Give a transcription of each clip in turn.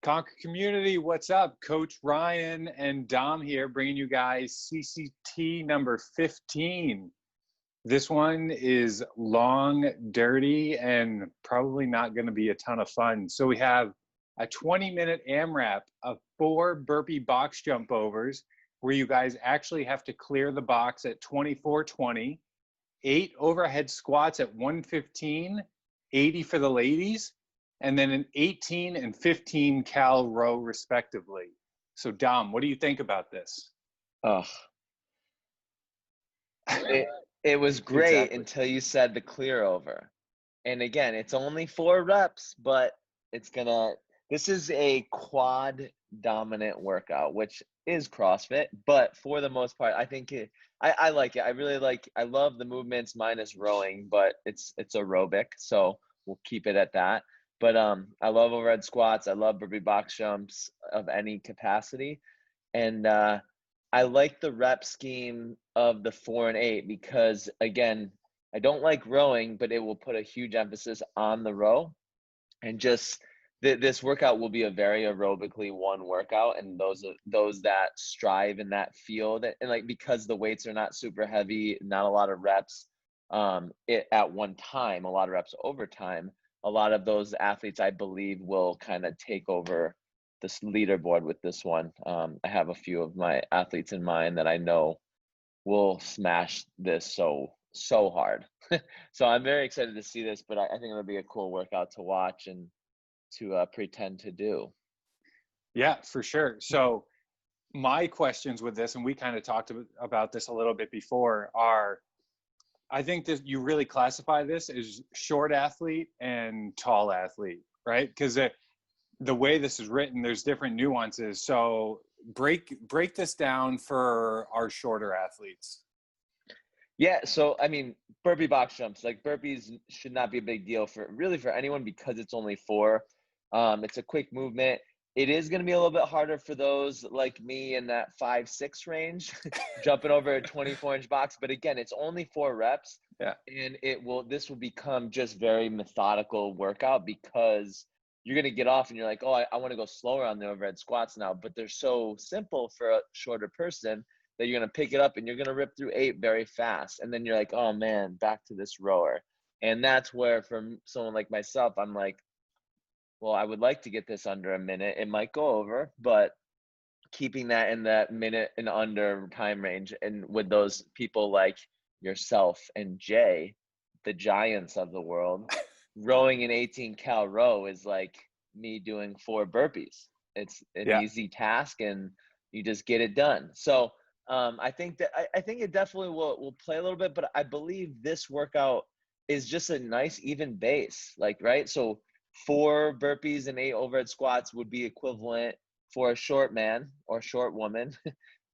Conquer Community, what's up? Coach Ryan and Dom here, bringing you guys CCT number 15. This one is long, dirty, and probably not going to be a ton of fun. So we have a 20-minute AMRAP of 4 burpee box jump overs where you guys actually have to clear the box at 24:20, 8 overhead squats at 115, 80 for the ladies, and then an 18 and 15 cal row respectively. So Dom, what do you think about this? Oh, it was great Exactly. until you said the clear over. And again, it's only 4 reps, but this is a quad dominant workout, which is CrossFit, but for the most part, I think I like it. I love the movements minus rowing, but it's aerobic. So we'll keep it at that. But I love overhead squats. I love burpee box jumps of any capacity. And I like the rep scheme of the 4 and 8 because, again, I don't like rowing, but it will put a huge emphasis on the row. And just this workout will be a very aerobically one workout. And those that strive in that field, and like because the weights are not super heavy, not a lot of reps at one time, a lot of reps over time, a lot of those athletes, I believe, will kind of take over this leaderboard with this one. I have a few of my athletes in mind that I know will smash this so hard. So I'm very excited to see this, but I think it'll be a cool workout to watch and to pretend to do. Yeah, for sure. So my questions with this, and we kind of talked about this a little bit before, are I think that you really classify this as short athlete and tall athlete, right? Because the way this is written, there's different nuances. So break this down for our shorter athletes. Yeah, so I mean, burpee box jumps, like burpees should not be a big deal for anyone because it's only 4. It's a quick movement. It is going to be a little bit harder for those like me in that 5-6 range, jumping over a 24-inch box. But again, it's only 4 reps. Yeah. And this will become just very methodical workout because you're going to get off and you're like, oh, I want to go slower on the overhead squats now. But they're so simple for a shorter person that you're going to pick it up and you're going to rip through 8 very fast. And then you're like, oh man, back to this rower. And that's where for someone like myself, I'm like, well, I would like to get this under a minute. It might go over, but keeping that in that minute and under time range. And with those people like yourself and Jay, the giants of the world, rowing an 18 cal row is like me doing 4 burpees. It's an easy task and you just get it done. So I think it definitely will play a little bit, but I believe this workout is just a nice even base, like, right? So 4 burpees and 8 overhead squats would be equivalent for a short man or short woman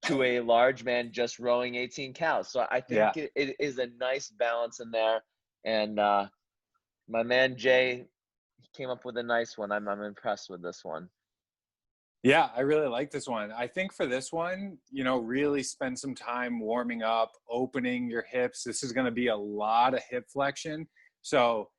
to a large man just rowing 18 cows. So I think it is a nice balance in there. And my man Jay came up with a nice one. I'm impressed with this one. Yeah, I really like this one. I think for this one, really spend some time warming up, opening your hips. This is going to be a lot of hip flexion. So,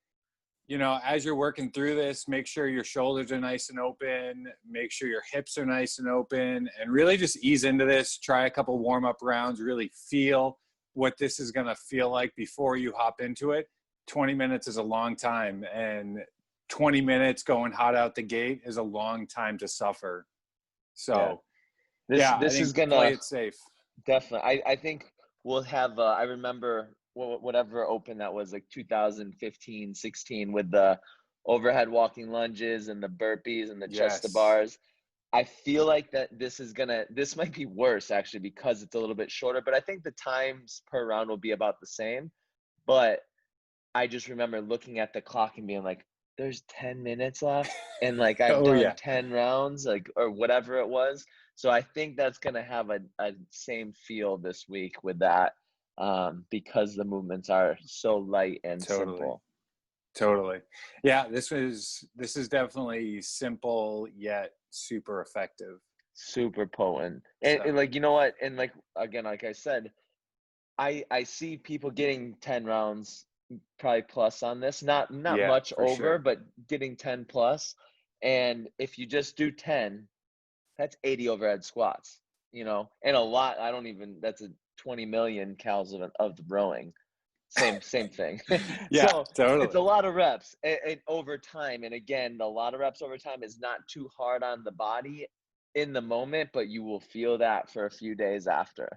as you're working through this, make sure your shoulders are nice and open, make sure your hips are nice and open, and really just ease into this. Try a couple warm-up rounds, really feel what this is going to feel like before you hop into it. 20 minutes is a long time, and 20 minutes going hot out the gate is a long time to suffer. So, this is gonna play it safe. Definitely. I think we'll have. I remember whatever open that was, like 2015, 16, with the overhead walking lunges and the burpees and the chest to bars. I feel like that this might be worse actually because it's a little bit shorter, but I think the times per round will be about the same. But I just remember looking at the clock and being like, there's 10 minutes left and like I've done 10 rounds, like, or whatever it was. So I think that's going to have a same feel this week with that because the movements are so light and simple. Totally. Yeah, this is definitely simple yet super effective. Super potent. And like, you know what? And like, again, like I said, I see people getting 10 rounds probably plus on this, not much over, but getting 10 plus. And if you just do 10, that's 80 overhead squats, you know, and a lot. That's a 20 million calories of the rowing. Same thing. Yeah, So it's totally. a lot of reps and over time. And again, a lot of reps over time is not too hard on the body in the moment, but you will feel that for a few days after.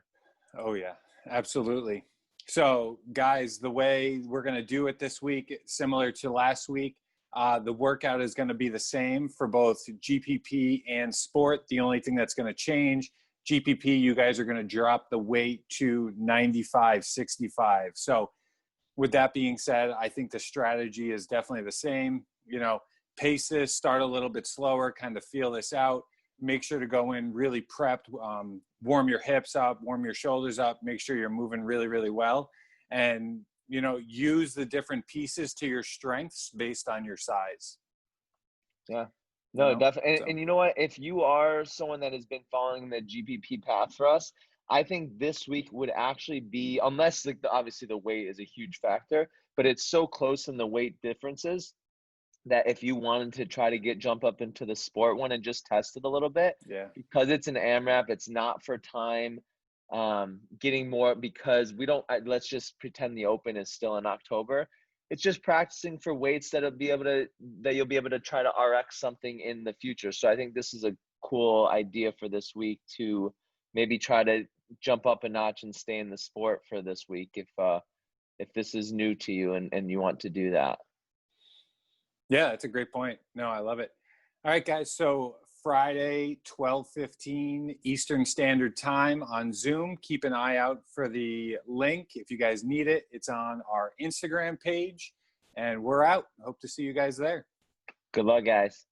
Oh yeah, absolutely. So guys, the way we're going to do it this week, similar to last week, the workout is going to be the same for both GPP and sport. The only thing that's going to change, GPP, you guys are going to drop the weight to 95, 65. So with that being said, I think the strategy is definitely the same. You know, pace this, start a little bit slower, kind of feel this out. Make sure to go in really prepped, warm your hips up, warm your shoulders up, make sure you're moving really, really well. And, you know, use the different pieces to your strengths based on your size. Yeah. You No, know, definitely. so And you know what? If you are someone that has been following the GPP path for us, I think this week would actually be, unless like obviously the weight is a huge factor, but it's so close in the weight differences that if you wanted to try to jump up into the sport one and just test it a little bit, yeah. because it's an AMRAP, it's not for time, getting more, because we don't, let's just pretend the open is still in October. It's just practicing for weights that you'll be able to try to RX something in the future. So I think this is a cool idea for this week to maybe try to jump up a notch and stay in the sport for this week if this is new to you and you want to do that. Yeah, that's a great point. No, I love it. All right, guys. So Friday, 12:15 Eastern Standard Time on Zoom. Keep an eye out for the link. If you guys need it, it's on our Instagram page. And we're out. Hope to see you guys there. Good luck, guys.